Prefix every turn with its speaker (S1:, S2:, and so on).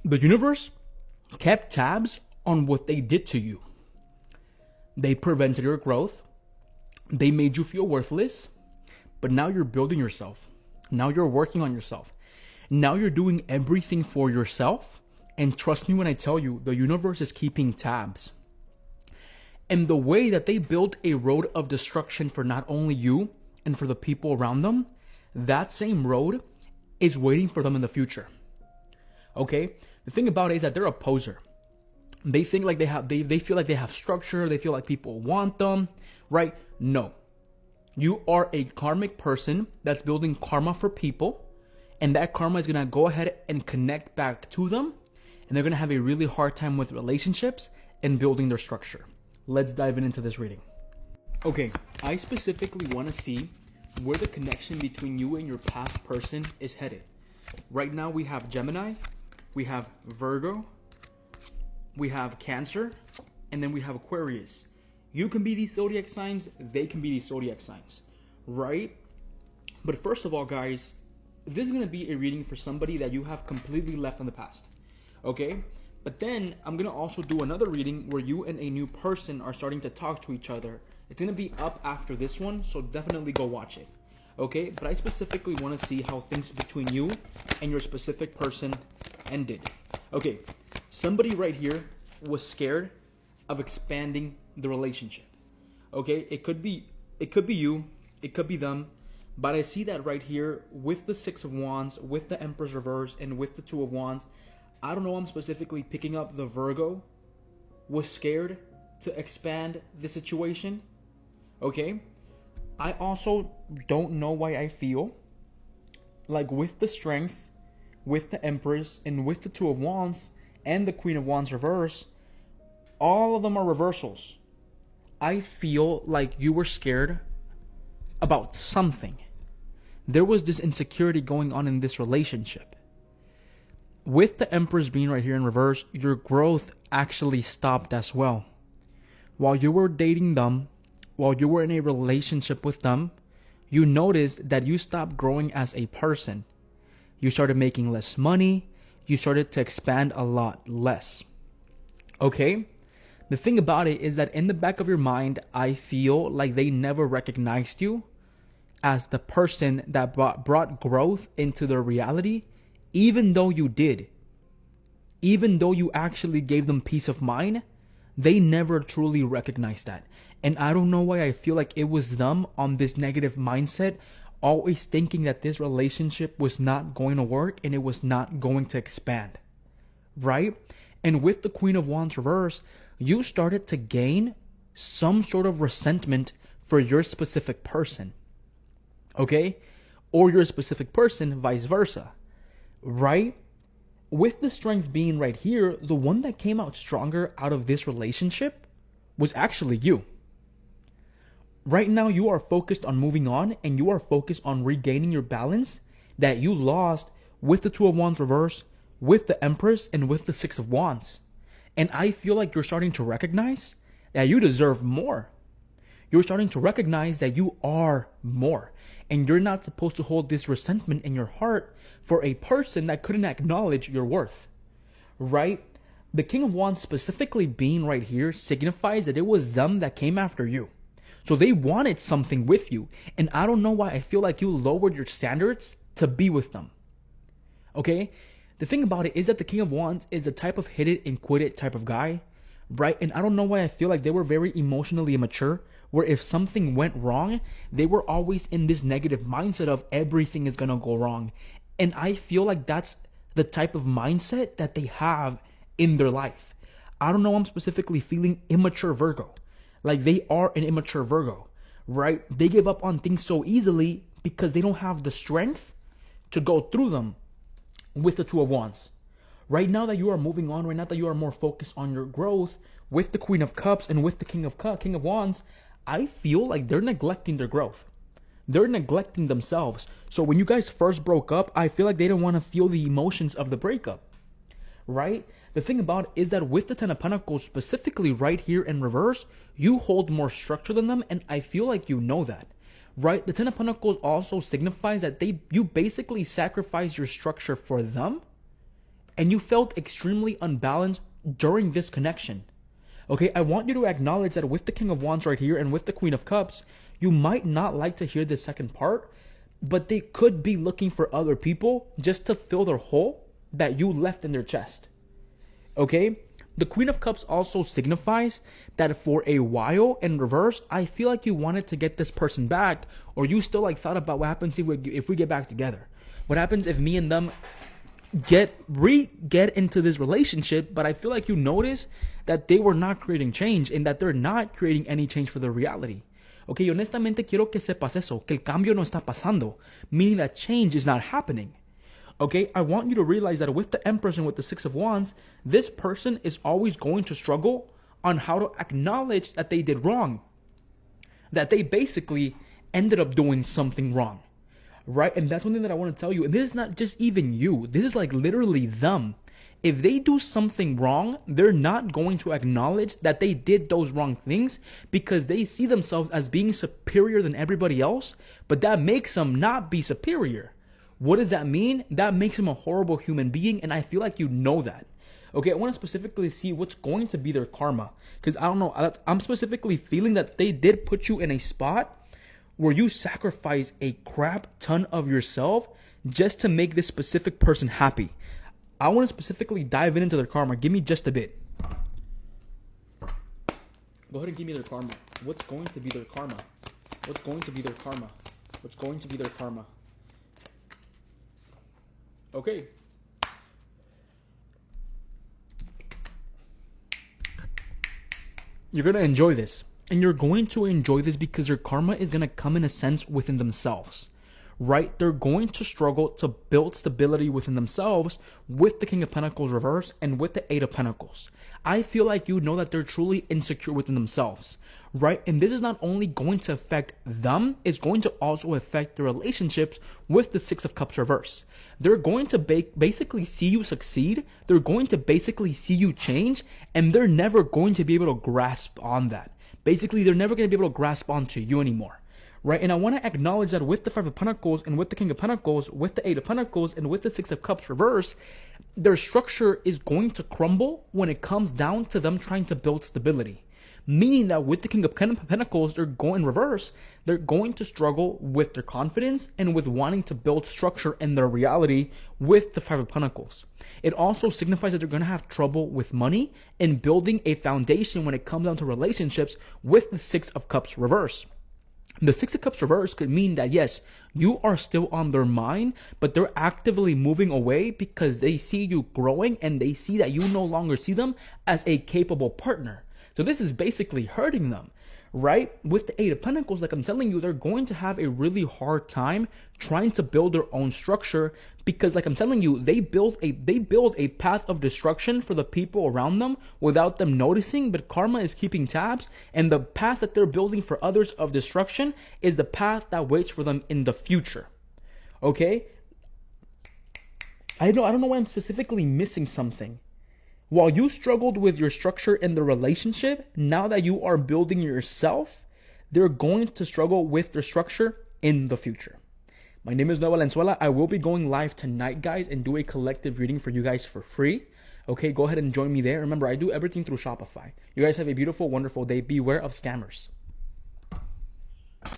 S1: The universe kept tabs on what they did to you. They prevented your growth. They made you feel worthless. But now you're building yourself. Now you're working on yourself. Now you're doing everything for yourself. And trust me when I tell you, the universe is keeping tabs. And the way that they built a road of destruction for not only you and for the people around them, that same road is waiting for them in the future. Okay? The thing about it is that they're a poser. They think like they feel like they have structure. They feel like people want them, right? No. You are a karmic person that's building karma for people. And that karma is going to go ahead and connect back to them. And they're going to have a really hard time with relationships and building their structure. Let's dive into this reading. Okay, I specifically want to see where the connection between you and your past person is headed. Right now we have Gemini, we have Virgo, we have Cancer, and then we have Aquarius. You can be these zodiac signs, they can be these zodiac signs, right? But first of all, guys, this is going to be a reading for somebody that you have completely left in the past, okay? But then I'm going to also do another reading where you and a new person are starting to talk to each other. It's going to be up after this one, so definitely go watch it. Okay? But I specifically want to see how things between you and your specific person ended. Okay. Somebody right here was scared of expanding the relationship. Okay? It could be you, it could be them, but I see that right here with the Six of Wands, with the Empress reverse, and with the Two of Wands. I don't know, I'm specifically picking up the Virgo was scared to expand the situation. Okay? I also don't know why I feel like with the Strength, with the Empress, and with the Two of Wands, and the Queen of Wands reverse, all of them are reversals. I feel like you were scared about something. There was this insecurity going on in this relationship. With the Empress being right here in reverse, your growth actually stopped as well. While you were dating them, while you were in a relationship with them, you noticed that you stopped growing as a person. You started making less money. You started to expand a lot less. Okay? The thing about it is that in the back of your mind, I feel like they never recognized you as the person that brought growth into their reality. Even though you did, even though you actually gave them peace of mind, they never truly recognized that. And I don't know why I feel like it was them on this negative mindset, always thinking that this relationship was not going to work and it was not going to expand, right? And with the Queen of Wands reverse, you started to gain some sort of resentment for your specific person, okay? Or your specific person, vice versa. Right? With the Strength being right here, the one that came out stronger out of this relationship was actually you. Right now, you are focused on moving on and you are focused on regaining your balance that you lost with the Two of Wands reverse, with the Empress, and with the Six of Wands. And I feel like you're starting to recognize that you deserve more. You're starting to recognize that you are more. And you're not supposed to hold this resentment in your heart for a person that couldn't acknowledge your worth, right? The King of Wands specifically being right here signifies that it was them that came after you. So they wanted something with you. And I don't know why I feel like you lowered your standards to be with them. Okay? The thing about it is that the King of Wands is a type of hit it and quit it type of guy, right? And I don't know why I feel like they were very emotionally immature, where if something went wrong, they were always in this negative mindset of everything is going to go wrong. And I feel like that's the type of mindset that they have in their life. I don't know, I'm specifically feeling immature Virgo. Like they are an immature Virgo, right? They give up on things so easily because they don't have the strength to go through them with the Two of Wands. Right now that you are moving on, right now that you are more focused on your growth with the Queen of Cups and with the King of Wands, I feel like they're neglecting their growth. They're neglecting themselves. So when you guys first broke up, I feel like they didn't want to feel the emotions of the breakup, right? The thing about it is that with the Ten of Pentacles, specifically right here in reverse, you hold more structure than them, and I feel like you know that, right? The Ten of Pentacles also signifies that you basically sacrifice your structure for them, and you felt extremely unbalanced during this connection. Okay, I want you to acknowledge that with the King of Wands right here and with the Queen of Cups, you might not like to hear this second part, but they could be looking for other people just to fill their hole that you left in their chest. Okay? The Queen of Cups also signifies that for a while in reverse, I feel like you wanted to get this person back, or you still like thought about what happens if we get back together. What happens if me and them get into this relationship, but I feel like you notice that they were not creating change and that they're not creating any change for their reality. Okay, honestamente quiero que sepas eso, que el cambio no está pasando, meaning that change is not happening. Okay, I want you to realize that with the Empress and with the Six of Wands, this person is always going to struggle on how to acknowledge that they did wrong. That they basically ended up doing something wrong. Right? And that's one thing that I want to tell you. And this is not just even you. This is like literally them. If they do something wrong, they're not going to acknowledge that they did those wrong things because they see themselves as being superior than everybody else. But that makes them not be superior. What does that mean? That makes them a horrible human being, and I feel like you know that. Okay, I want to specifically see what's going to be their karma. Because I don't know, I'm specifically feeling that they did put you in a spot where you sacrifice a crap ton of yourself just to make this specific person happy. I want to specifically dive into their karma. Give me just a bit. Go ahead and give me their karma. What's going to be their karma? What's going to be their karma? What's going to be their karma? Okay. You're going to enjoy this. And you're going to enjoy this because your karma is going to come in a sense within themselves. Right? They're going to struggle to build stability within themselves with the King of Pentacles reverse and with the Eight of Pentacles. I feel like you know that they're truly insecure within themselves. Right? And this is not only going to affect them, it's going to also affect the relationships with the Six of Cups reverse. They're going to basically see you succeed. They're going to basically see you change, and they're never going to be able to grasp on that. Basically, they're never going to be able to grasp onto you anymore. Right? And I want to acknowledge that with the Five of Pentacles and with the King of Pentacles, with the Eight of Pentacles and with the Six of Cups reverse, their structure is going to crumble when it comes down to them trying to build stability. Meaning that with the King of Pentacles, they're going in reverse, they're going to struggle with their confidence and with wanting to build structure in their reality with the Five of Pentacles. It also signifies that they're going to have trouble with money and building a foundation when it comes down to relationships with the Six of Cups reverse. The Six of Cups reverse could mean that, yes, you are still on their mind, but they're actively moving away because they see you growing and they see that you no longer see them as a capable partner. So this is basically hurting them, right? With the Eight of Pentacles, like I'm telling you, they're going to have a really hard time trying to build their own structure because, like I'm telling you, they build a path of destruction for the people around them without them noticing, but karma is keeping tabs, and the path that they're building for others of destruction is the path that waits for them in the future. Okay? I don't know why I'm specifically missing something. While you struggled with your structure in the relationship, now that you are building yourself, they're going to struggle with their structure in the future. My name is Noah Valenzuela. I will be going live tonight, guys, and do a collective reading for you guys for free. Okay, go ahead and join me there. Remember, I do everything through Shopify. You guys have a beautiful, wonderful day. Beware of scammers.